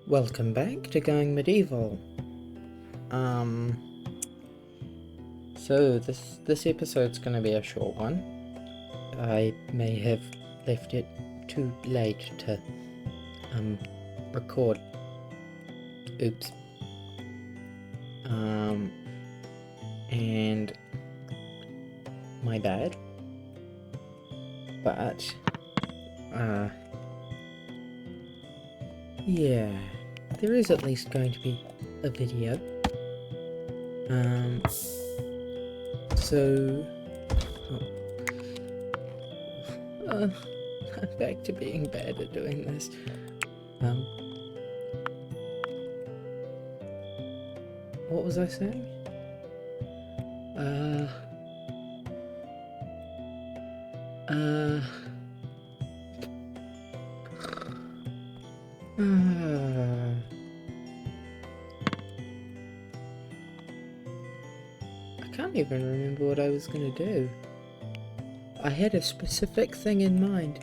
Welcome back to Going Medieval. So this episode's gonna be a short one. I may have left it too late to record. Oops. And my bad. But yeah, there is at least going to be a video. So I'm back to being bad at doing this. What was I saying? I can't even remember what I was gonna do. I had a specific thing in mind,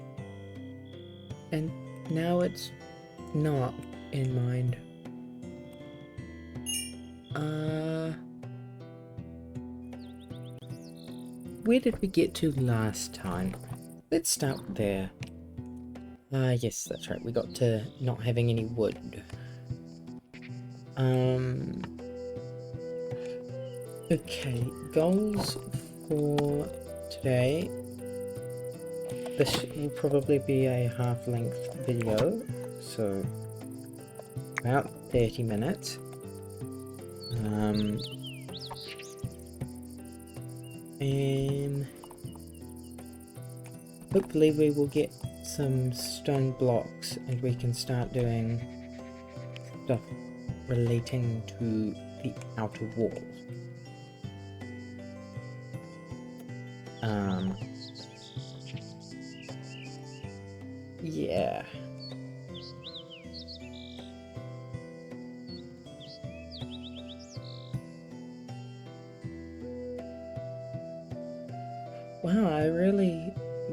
and now it's not in mind. Where did we get to last time? Let's start there. Yes, that's right. We got to not having any wood. Okay, goals for today. This will probably be a half-length video, so about 30 minutes. And hopefully we will get some stone blocks and we can start doing stuff relating to the outer wall. Yeah. Wow,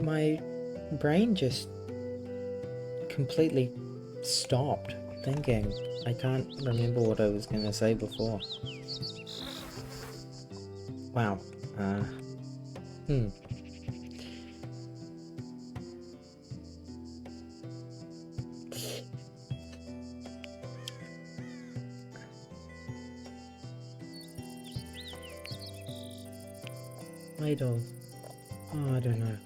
my brain just completely stopped thinking. I can't remember what I was gonna say before. Wow. Idle. Oh, I don't know.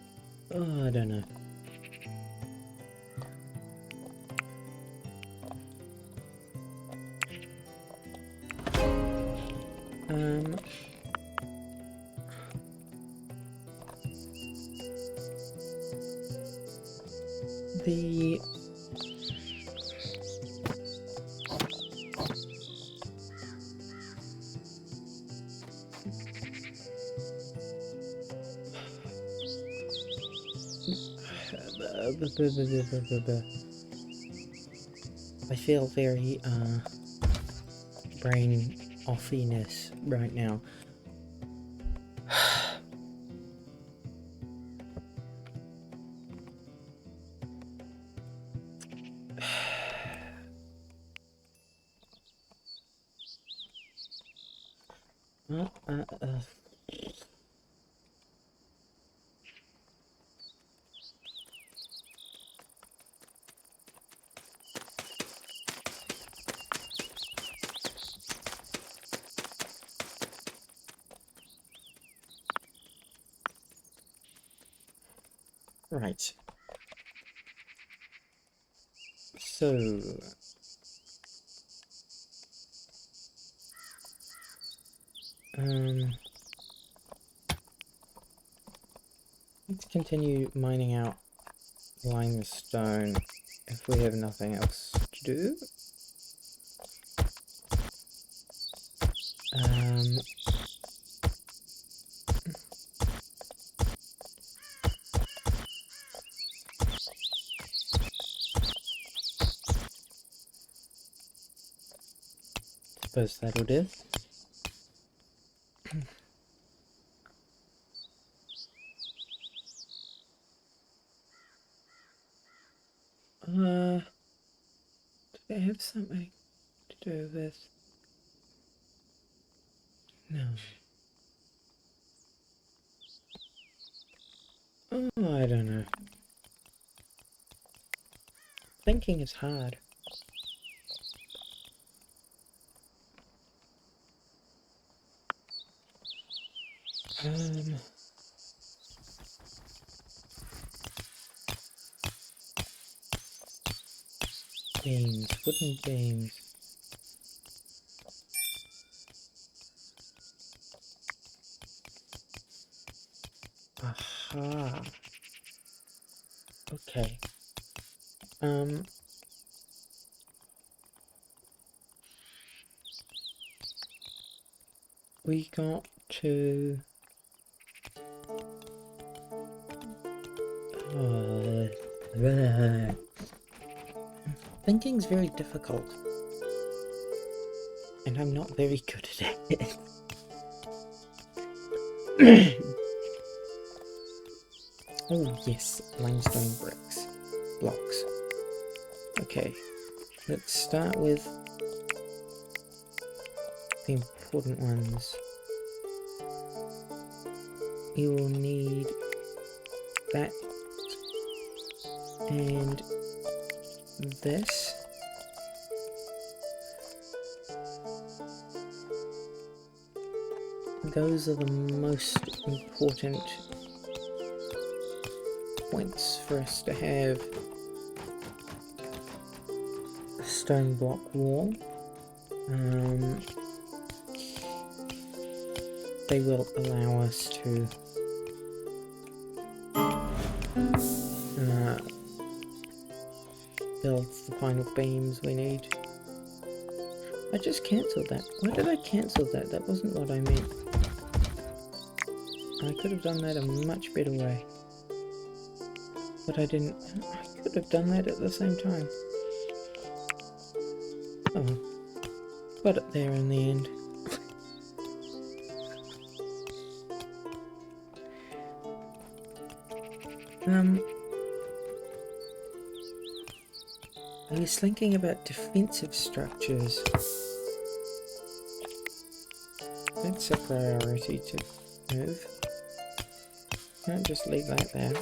Oh, I don't know. The I feel very brain offiness right now. Right. So let's continue mining out limestone if we have nothing else to do. Suppose that'll do. they have something to do with... No. Oh, I don't know. Thinking is hard. Beams, wooden beams. Aha. Okay. We got to... Thinking's very difficult. And I'm not very good at it. Oh yes, limestone bricks. Blocks. Okay, let's start with the important ones. You will need that and this. Those are the most important points for us to have. A stone block wall. They will allow us to build the final beams we need. I just cancelled that. Why did I cancel that? That wasn't what I meant. I could have done that a much better way. But I didn't. I could have done that at the same time. Oh, got it there in the end. I was thinking about defensive structures. That's a priority to move. Can't just leave that there.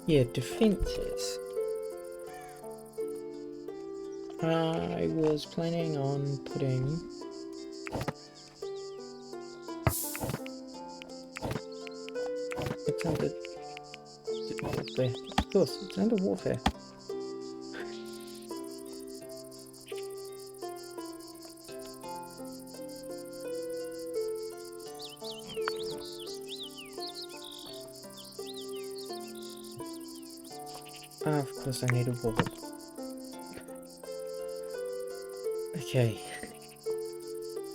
Yeah, defenses. I was planning on putting it's under warfare. Of course, it's under warfare. Of course I need a wall. Okay.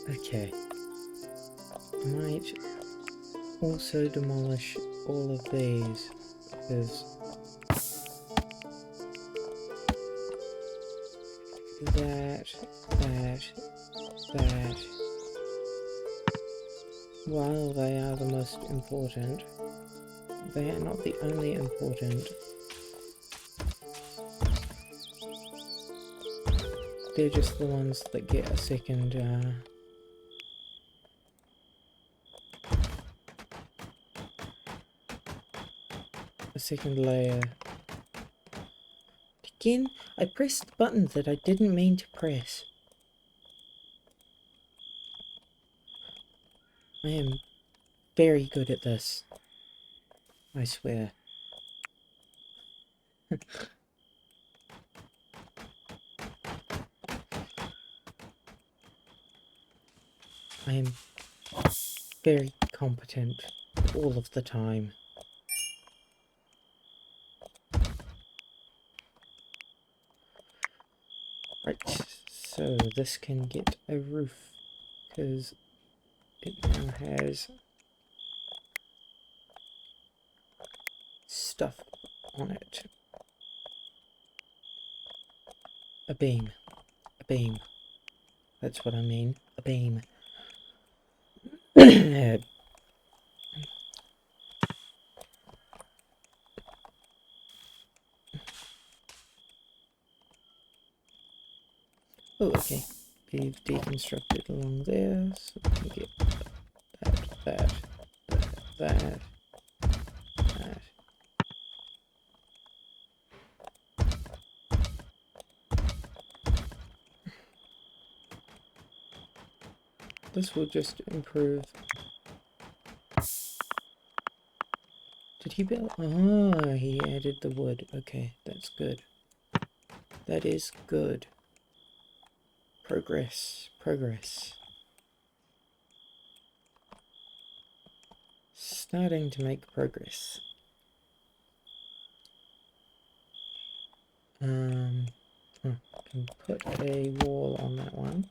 Okay. I might also demolish all of these, because that, while they are the most important, they are not the only important. They're just the ones that get a second, layer. Again, I pressed buttons that I didn't mean to press. I am very good at this. I swear. I am very competent all of the time. Right, so this can get a roof, because it now has stuff on it. A beam. A beam. That's what I mean. A beam. Oh, okay. We've deconstructed along there, so we can get that. This will just improve. Did he build? Oh, he added the wood. Okay, that's good. That is good. Progress. Progress. Starting to make progress. I can put a wall on that one.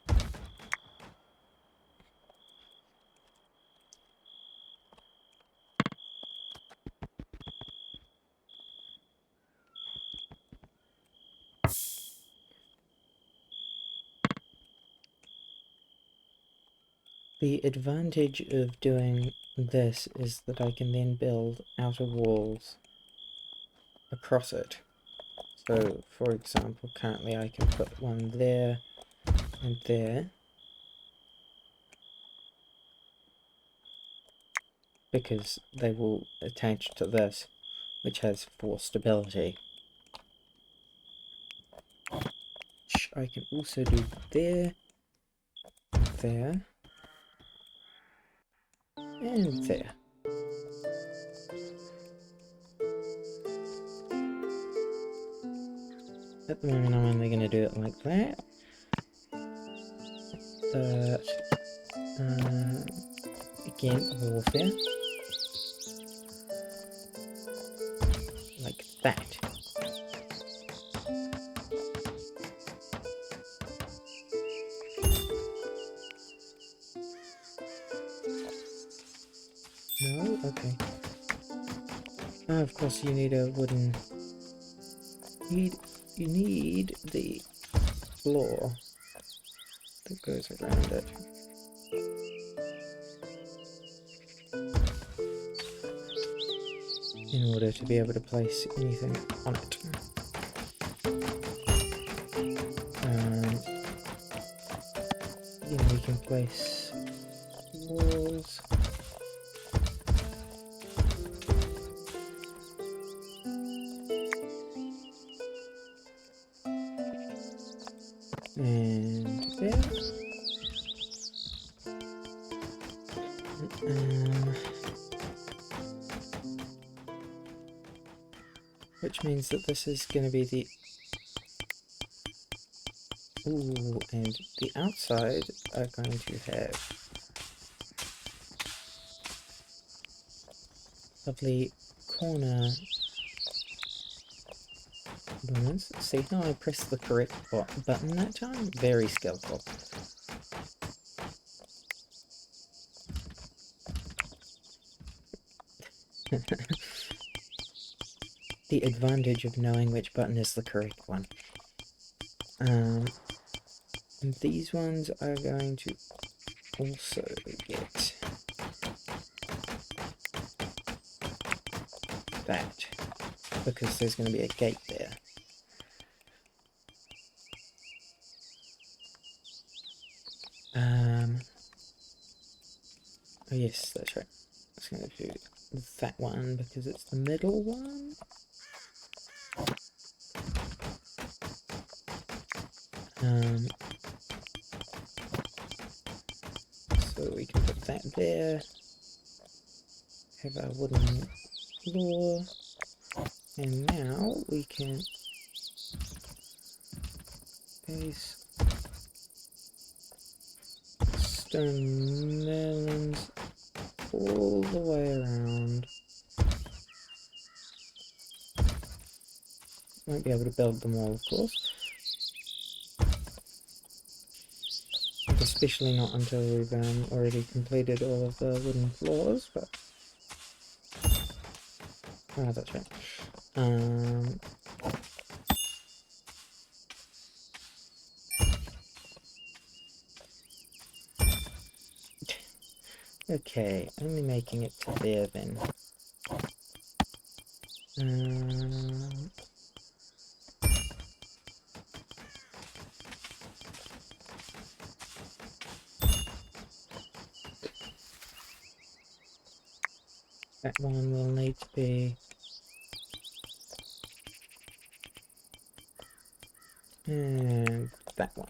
The advantage of doing this is that I can then build outer walls across it. So, for example, currently I can put one there and there, because they will attach to this, which has 4 stability. Which I can also do there, there, and there. At the moment I'm only going to do it like that. But, again, warfare. Like that. No? Okay. Oh, of course you need a wooden... You need the floor that goes around it. In order to be able to place anything on it. We can place walls. And there. Which means that this is going to be the... Ooh, and the outside are going to have lovely corner elements. See how I pressed the correct button that time? Very skillful. The advantage of knowing which button is the correct one. And these ones are going to also get that, because there's going to be a gate there. Oh yes, that's right. It's going to do that one because it's the middle one. So we can put that there. Have our wooden floor. And now we can place stone melons all the way around. Won't be able to build them all, of course. Especially not until we've already completed all of the wooden floors, but... Oh, that's right. Okay, only making it to there then. That one will need to be... And that one.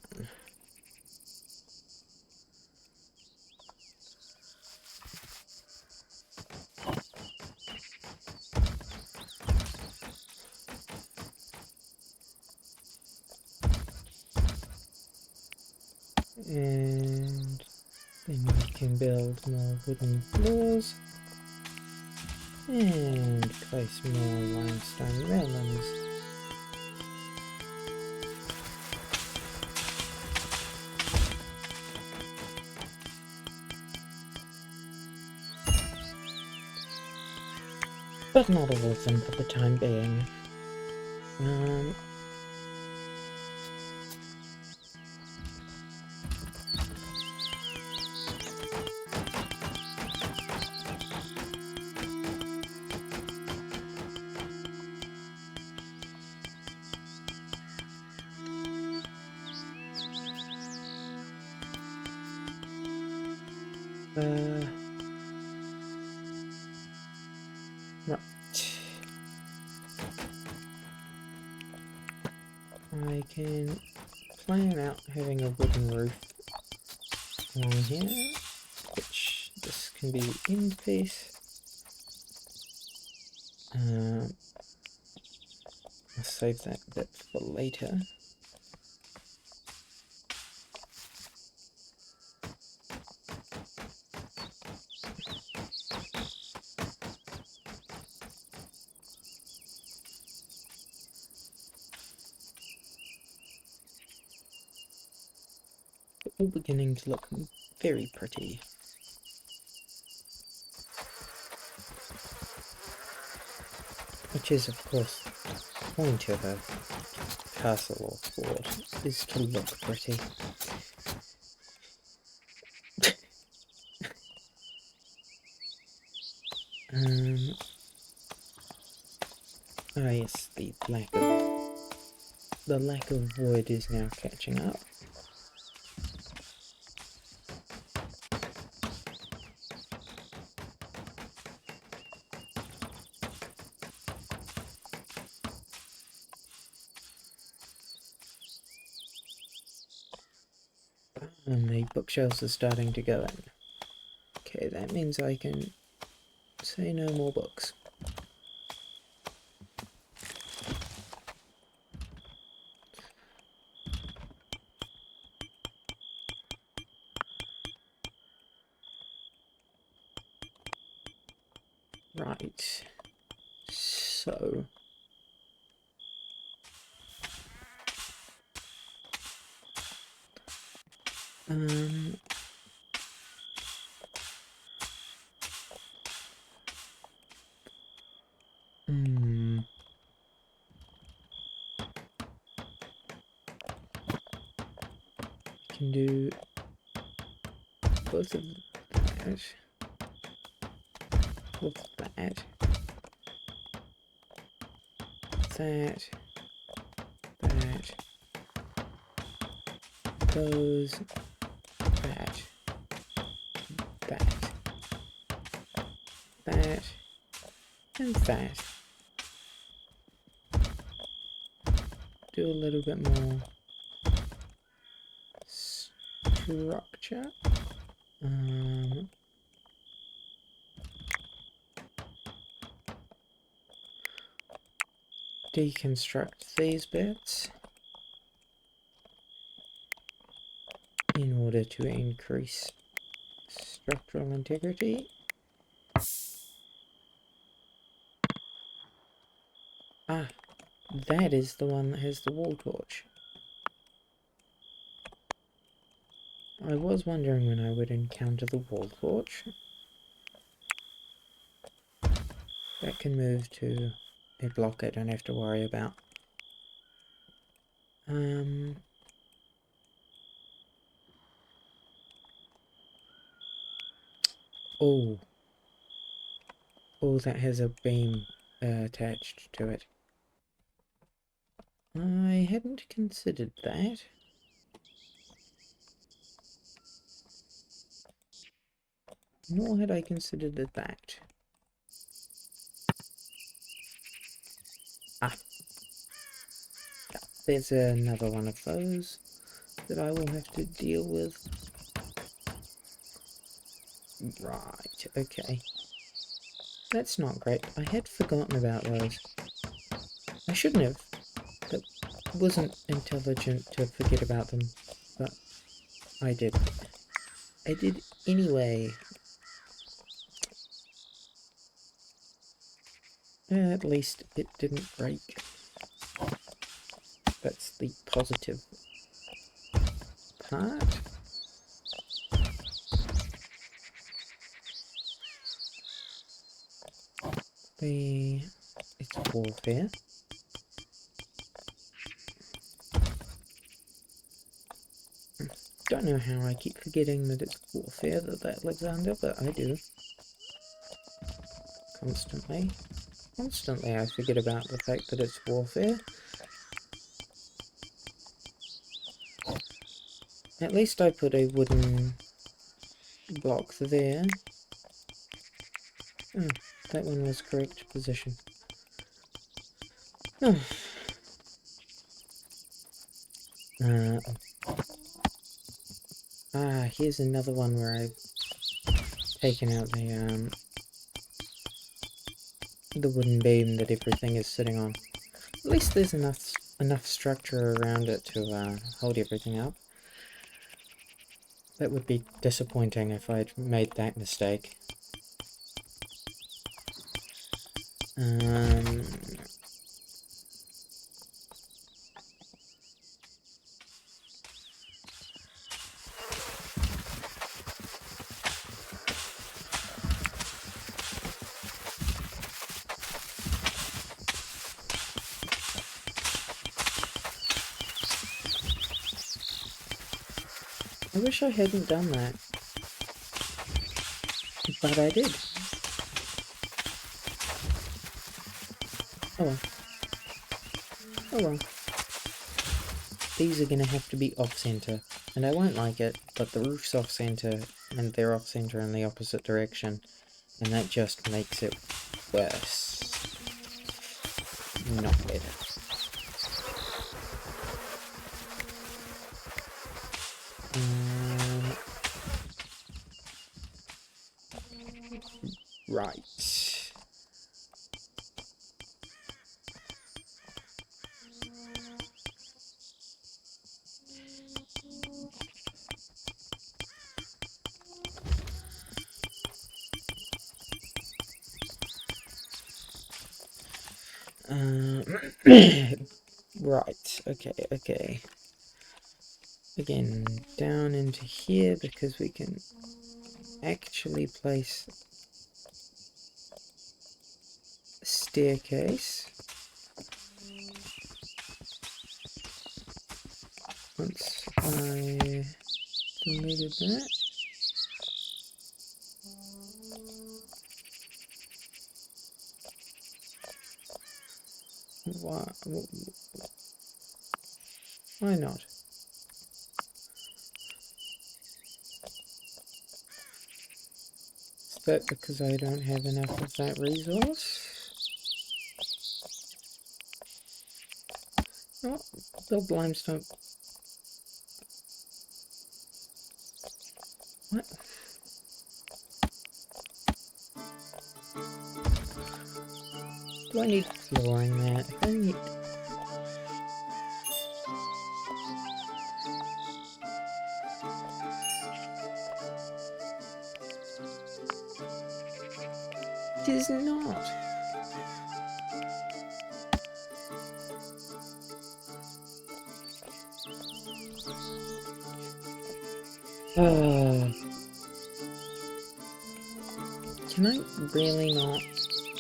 And then we can build more wooden floors. And place more limestone railings. But not all of them for the time being. Right. I can plan out having a wooden roof along here, which this can be the end piece. I'll save that bit for later. All beginning to look very pretty. Which is, of course, the point of a castle or fort, is to look pretty. Oh yes, the lack of wood is now catching up. And the bookshelves are starting to go in. Okay, that means I can say no more books. Right. So... can do both of that with that, those, that, and that. Do a little bit more structure. Deconstruct these bits in order to increase structural integrity. Ah, that is the one that has the wall torch. I was wondering when I would encounter the wall torch. That can move to a block I don't have to worry about. Oh. Oh, that has a beam attached to it. I hadn't considered that. Nor had I considered that. Ah. Yeah, there's another one of those that I will have to deal with. Right, okay. That's not great. I had forgotten about those. I shouldn't have. That wasn't intelligent to forget about them, but I did. I did anyway. At least it didn't break. That's the positive part. It's warfare. Don't know how I keep forgetting that it's warfare that lives under, but I do. Constantly. Constantly I forget about the fact that it's warfare. At least I put a wooden block there. Oh, that one was correct position. Oh. Here's another one where I've taken out the wooden beam that everything is sitting on. At least there's enough structure around it to hold everything up. That would be disappointing if I'd made that mistake. I wish I hadn't done that. But I did. Oh well. Oh well. These are gonna have to be off-center. And I won't like it, but the roof's off-center, and they're off-center in the opposite direction. And that just makes it worse. Not better. Right. Right, okay. Again, down into here because we can actually place a staircase. Once I deleted that. Why not? Is that because I don't have enough of that resource? Oh, build limestone. What? Do I need flooring that? I need... It is not. Can I really not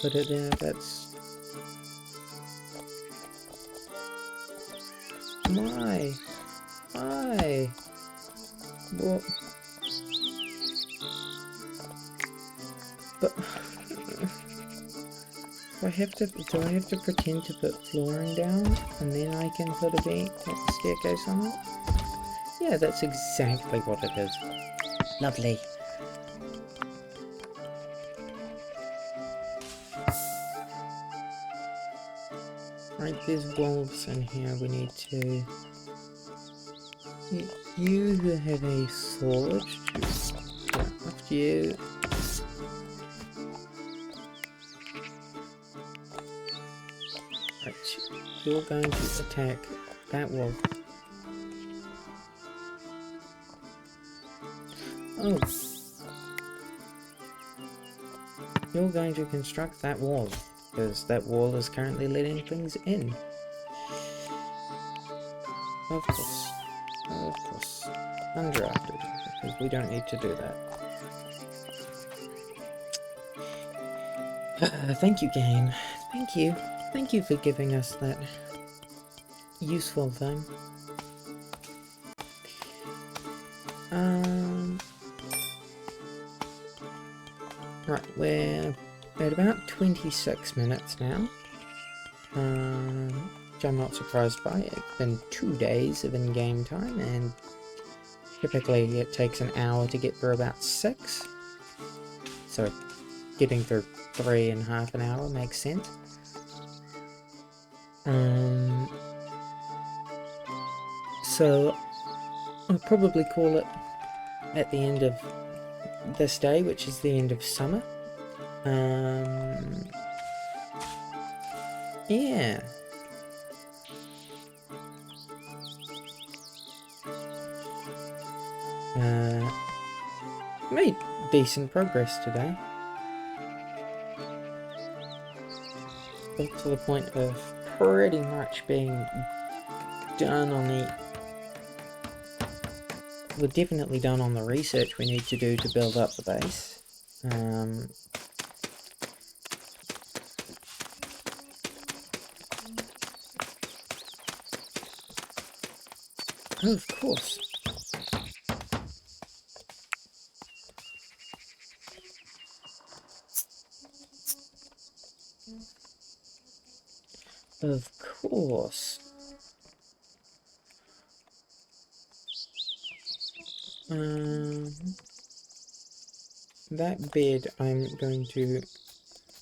put it there? That's... Why? Why? What? But do I have to pretend to put flooring down and then I can put a staircase on it? Yeah, that's exactly what it is. Lovely. Right, there's wolves in here. We need to... You who have a sword, go after you. Right, you're going to attack that wolf. Oh. You're going to construct that wall, because that wall is currently letting things in. Of course. Of course. Undrafted, because we don't need to do that. Thank you, game. Thank you. Thank you for giving us that useful thing. Right, we're at about 26 minutes now. Which I'm not surprised by. It's been 2 days of in-game time, and typically it takes an hour to get through about 6. So getting through 3.5 an hour makes sense. So I'll probably call it at the end of this day, which is the end of summer. Yeah. Made decent progress today. Up to the point of pretty much being done on the... We're definitely done on the research we need to do to build up the base. Oh, of course. Of course. That bed I'm going to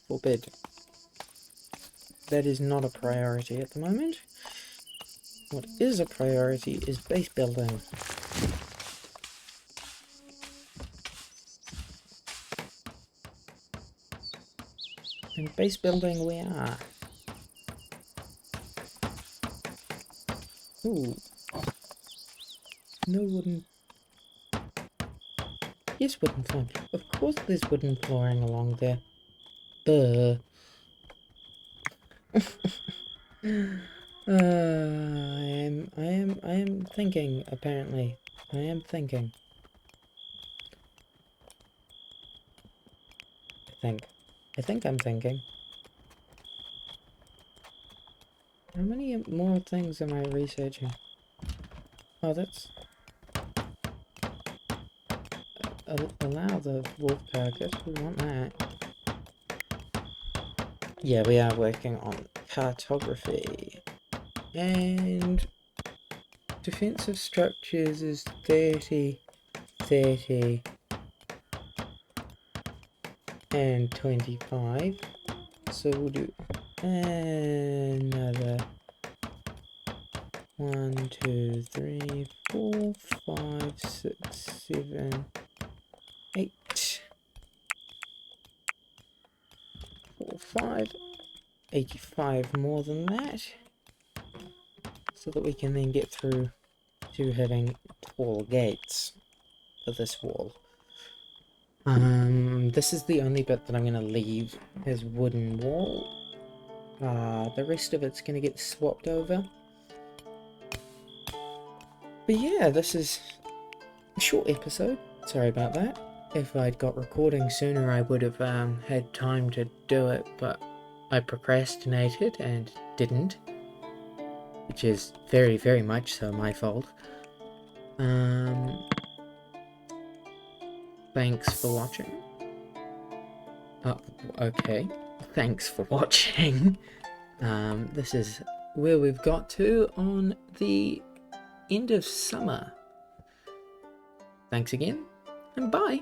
forbid. That is not a priority at the moment. What is a priority is base building. And base building we are. Ooh. No wooden... Yes, wooden flooring. Of course there's wooden flooring along there. Duh. I am thinking, apparently. I am thinking. I think I'm thinking. How many more things am I researching? Oh, that's... allow the wolf carcass, we want that. Yeah, we are working on cartography. And... defensive structures is 30, 30, and 25. So we'll do another 1, 2, 3, 4, 5, 6, 7, 8, 4, 5, 85 more than that, so that we can then get through to having tall gates for this wall. This is the only bit that I'm going to leave as wooden wall. The rest of it's going to get swapped over. But yeah, this is a short episode. Sorry about that. If I'd got recording sooner, I would have had time to do it, but I procrastinated and didn't. Which is very, very much so my fault. Thanks for watching. Oh, okay. Thanks for watching. This is where we've got to on the end of summer. Thanks again, and bye.